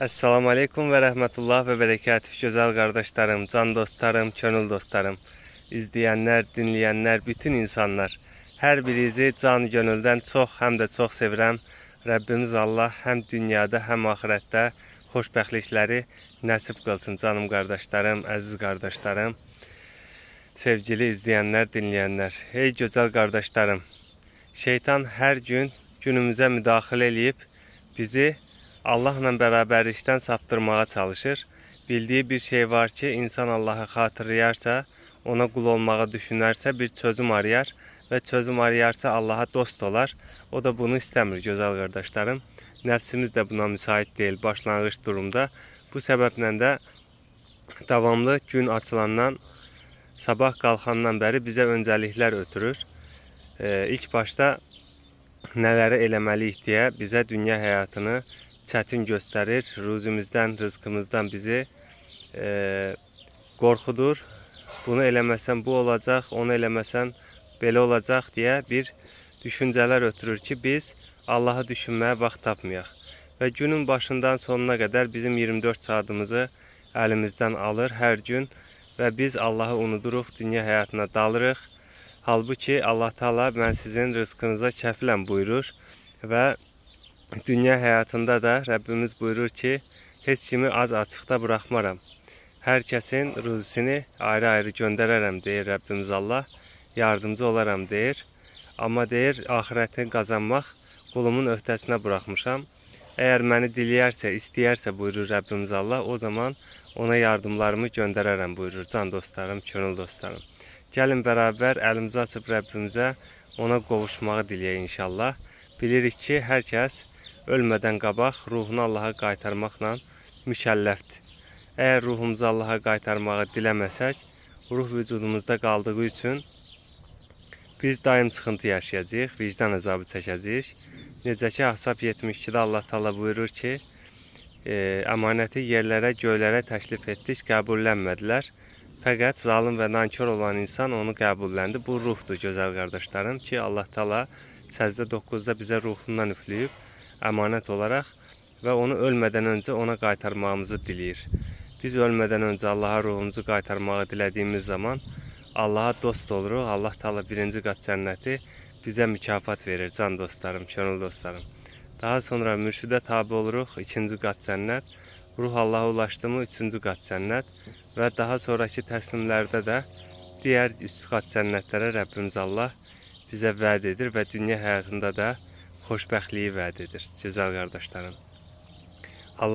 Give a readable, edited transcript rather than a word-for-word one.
Esselamu Aleyküm ve Rahmetullah ve Berekatuhu güzel kardeşlerim, can dostlarım, könül dostlarım, izleyenler, dinleyenler, bütün insanlar. Her birinizi can gönülden çok hem de çok sevirəm. Rabbimiz Allah hem dünyada hem ahirette xoşbəxtlikləri nəsib qılsın canım kardeşlerim, aziz kardeşlerim, sevgili izleyenler, dinleyenler. Ey güzel kardeşlerim, şeytan her gün günümüze müdaxilə eləyib bizi Allahla bərabərlikdən saptırmağa çalışır. Bildiği bir şey var ki, insan Allah'ı xatırlayarsa, ona qul olmağı düşünərsə bir çözüm arayar və çözüm arayarsa Allah'a dost olar. O da bunu istəmir gözəl qardaşlarım. Nəfsimiz də buna müsait deyil başlanğıç durumda. Bu səbəblə də davamlı gün açılandan, sabah qalxandan bəri bizə öncəliklər ötürür. İlk başda nələri eləməliyik deyə bizə dünya həyatını çətin göstərir, ruzimizdən, rızkımızdan bizi qorxudur. Bunu eləməsən bu olacaq, onu eləməsən belə olacaq deyə bir düşüncələr ötürür ki, biz Allah'ı düşünməyə vaxt tapmayaq. Və günün başından sonuna qədər bizim 24 saatimizi əlimizdən alır hər gün və biz Allah'ı unuduruq, dünya həyatına dalırıq. Halbuki Allah Teala mən sizin rızkınıza kəfiləm buyurur və dünya həyatında da Rəbbimiz buyurur ki, heç kimi az açıqda buraxmaram. Hər kəsin ruzisini ayrı-ayrı göndərərəm deyir Rəbbimiz Allah. Yardımcı olaram deyir. Amma deyir, ahirəti qazanmaq qulumun öhdəsinə buraxmışam. Əgər məni diləyərsə, istəyərsə buyurur Rəbbimiz Allah, o zaman ona yardımlarımı göndərərəm buyurur can dostlarım, könül dostlarım. Gəlin bərabər əlimizi açıb Rəbbimizə ona qovuşmağı diləyək inşallah. Bilirik ki, hər kəs ölmədən qabaq ruhunu Allah'a qaytarmaqla mükəlləfdir. Əgər ruhumuzu Allah'a qaytarmağı diləməsək, ruh vücudumuzda qaldığı üçün biz daim sıxıntı yaşayacağıq, vicdan əzabı çəkəcəyik. Necə ki, Ahzab 72-də Allah Teala buyurur ki, əmanəti yerlərə, göylərə təklif etdik, qəbullənmədilər. Fəqət zalim və nankör olan insan onu qəbulləndi. Bu ruhdur, gözəl qardaşlarım ki, Allah Teala Səzdə 9-da bizə ruhundan üfləyib əmanət olaraq və onu ölmədən öncə ona qaytarmağımızı diləyir. Biz ölmədən öncə Allah'a ruhumuzu qaytarmağı dilədiyimiz zaman Allah'a dost oluruq. Allah Teala birinci qat cənnəti bizə mükafat verir can dostlarım, könül dostlarım. Daha sonra mürşidə tabi oluruq, ikinci qat cənnət. Ruh Allah'a ulaşdı mı, üçüncü qat cənnət və daha sonraki təslimlərdə də digər üst qat cənnətlərə Rəbbimiz Allah bizə vəd edir və dünya həyatında da xoşbəxtliyi vəd edir, gözəl qardaşlarım.